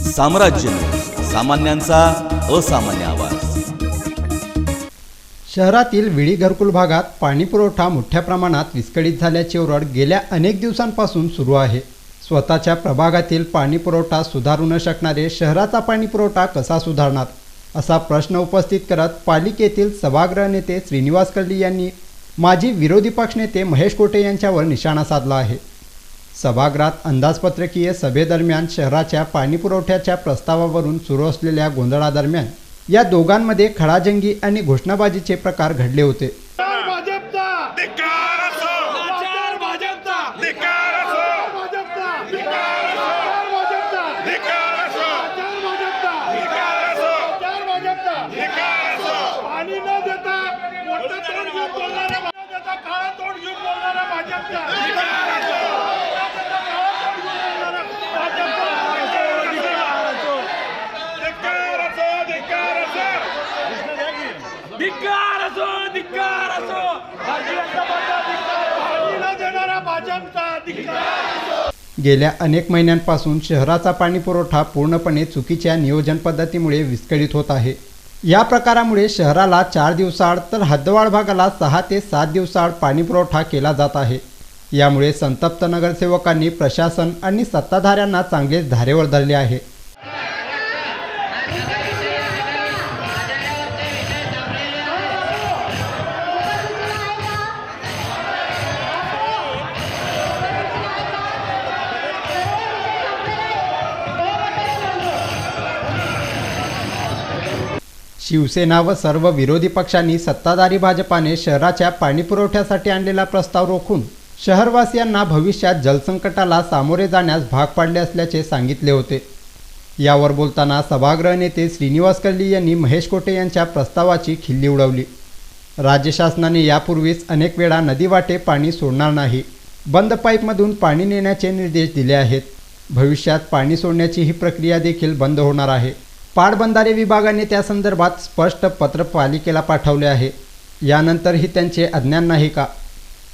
साम्राज्य न्यूज, सामान्यांचा असामान्य आवाज। शहरातील विडी घरकुल भागात पाणी पुरवठा मोठ्या प्रमाणात विस्कळीत झाल्याची ओरड गेल्या अनेक दिवसांपासून सुरू आहे। स्वतःच्या प्रभागातील पाणी पुरवठा सुधारू न शकणारे शहराचा पाणी पुरवठा कसा सुधारणार असा प्रश्न उपस्थित करत पालिकेतील सभागृह नेते श्रीनिवास कर्ली यांनी माजी विरोधी पक्षनेते महेश कोटे यांच्यावर निशाणा साधला आहे। सभागृहात अंदाजपत्रकीय सभेदरम्यान शहराच्या पाणी पुरवठ्याच्या प्रस्तावावरून सुरू असलेल्या गोंधळादरम्यान या दोघांमध्ये खडाजंगी आणि घोषणाबाजीचे प्रकार घडले होते। गेल्या अनेक महिन्यांपासून शहराचा पाणी पुरवठा पूर्णपणे चुकीच्या नियोजन पद्धतीमुळे विस्कळीत होत आहे। या प्रकारामुळे शहराला 4 दिवसाआड तर हद्दवाढ भागाला 6 ते 7 दिवसाआड पाणी पुरवठा केला जात आहे। यामुळे संतप्त नगरसेवकांनी प्रशासन आणि सत्ताधाऱ्यांना चांगलेच धारेवर धरले आहे। शिवसेना व सर्व विरोधी पक्षांनी सत्ताधारी भाजपाने शहराच्या पाणी पुरवठ्यासाठी आणलेला प्रस्ताव रोखून शहरवासियांना भविष्यात जलसंकटाला सामोरे जाण्यास भाग पाडले असल्याचे सांगितले होते। यावर बोलताना सभागृह नेते श्रीनिवास कर्ली यांनी महेश कोटे यांच्या प्रस्तावाची खिल्ली उडवली। राज्य शासनाने यापूर्वीच अनेक वेळा नदीवाटे पाणी सोडणार नाही, बंद पाईपमधून पाणी नेण्याचे निर्देश दिले आहेत। भविष्यात पाणी सोडण्याची ही प्रक्रिया देखील बंद होणार आहे। पाटबंधारे विभागाने त्या संदर्भात स्पष्ट पत्र पालिकेला पाठवले आहे। यानंतरही त्यांचे अज्ञान नाही का?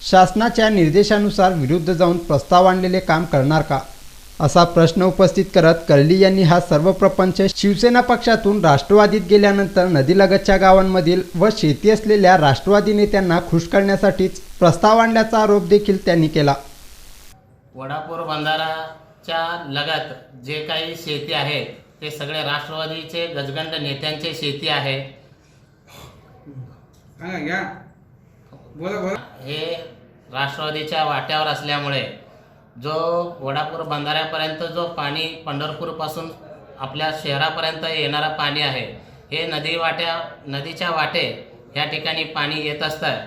शासनाच्या निर्देशानुसार विरुद्ध जाऊन प्रस्ताव आणलेले काम करणार का असा प्रश्न उपस्थित करत कर्ली यांनी हा सर्व प्रपंच शिवसेना पक्षातून राष्ट्रवादीत गेल्यानंतर नदीलगतच्या गावांमधील व शेती असलेल्या राष्ट्रवादी नेत्यांना खुश करण्यासाठीच प्रस्ताव आणल्याचा आरोप देखील त्यांनी केला। वडापूर बंधाराच्या लगत जे काही शेती आहे ते सगळे राष्ट्रवादीचे गजगंड नेत्यांचे शेती आहे। हे राष्ट्रवादीच्या वाट्यावर असल्यामुळे जो वडापूर बंधाऱ्यापर्यंत जो पाणी पंढरपूरपासून आपल्या शहरापर्यंत येणारा पाणी आहे हे नदीच्या वाटे ह्या ठिकाणी पाणी येत असतं।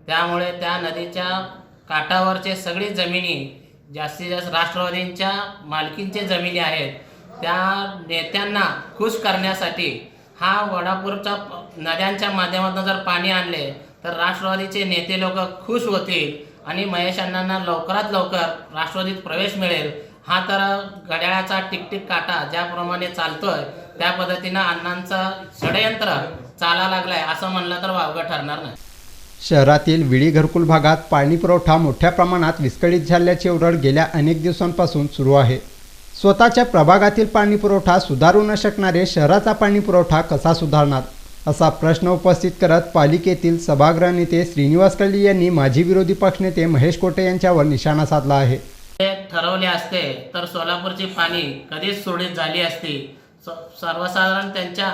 त्यामुळे त्या नदीच्या काठावरचे सगळी जमिनी जास्तीत जास्त राष्ट्रवादींच्या मालकींचे जमिनी आहेत। त्या नेत्यांना खुश करण्यासाठी हा वडापूरच्या नद्यांच्या माध्यमातून जर पाणी आणले तर राष्ट्रवादीचे नेते लोक खुश होतील आणि महेश अण्णांना लवकरात लवकर राष्ट्रवादीत प्रवेश मिळेल। हा तर घड्याळाचा टिकटिक काटा ज्याप्रमाणे चालतोय त्या पद्धतीनं अण्णांचं षडयंत्र चाला लागलाय असं म्हणलं तर वावगं ठरणार नाही। शहरातील विडी घरकुल भागात पाणी पुरवठा मोठ्या प्रमाणात विस्कळीत झाल्याची ओरड गेल्या अनेक दिवसांपासून सुरू आहे। स्वतःच्या प्रभागातील पाणी पुरवठा सुधारू न शकणारे शहराचा पाणी पुरवठा कसा सुधारणार असा प्रश्न उपस्थित करत पालिकेतील सभागृह नेते श्रीनिवास कर्ली यांनी माजी विरोधी पक्षनेते महेश कोटे यांच्यावर निशाणा साधला आहे। ठरवले असते तर सोलापूरची पाणी कधीच सुरळीत झाली असती। सर्वसाधारण त्यांच्या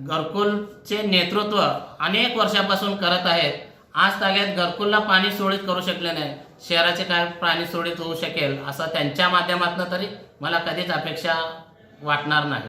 घरकुलचे नेतृत्व अनेक वर्षापासून करत आहेत। आज ताग्यात घरकुलला पाणी सुरळीत करू शकले नाही, शहराचे काय पाणी सुरळीत होऊ शकेल असं त्यांच्या माध्यमातून तरी मला कधीच अपेक्षा वाटणार नाही।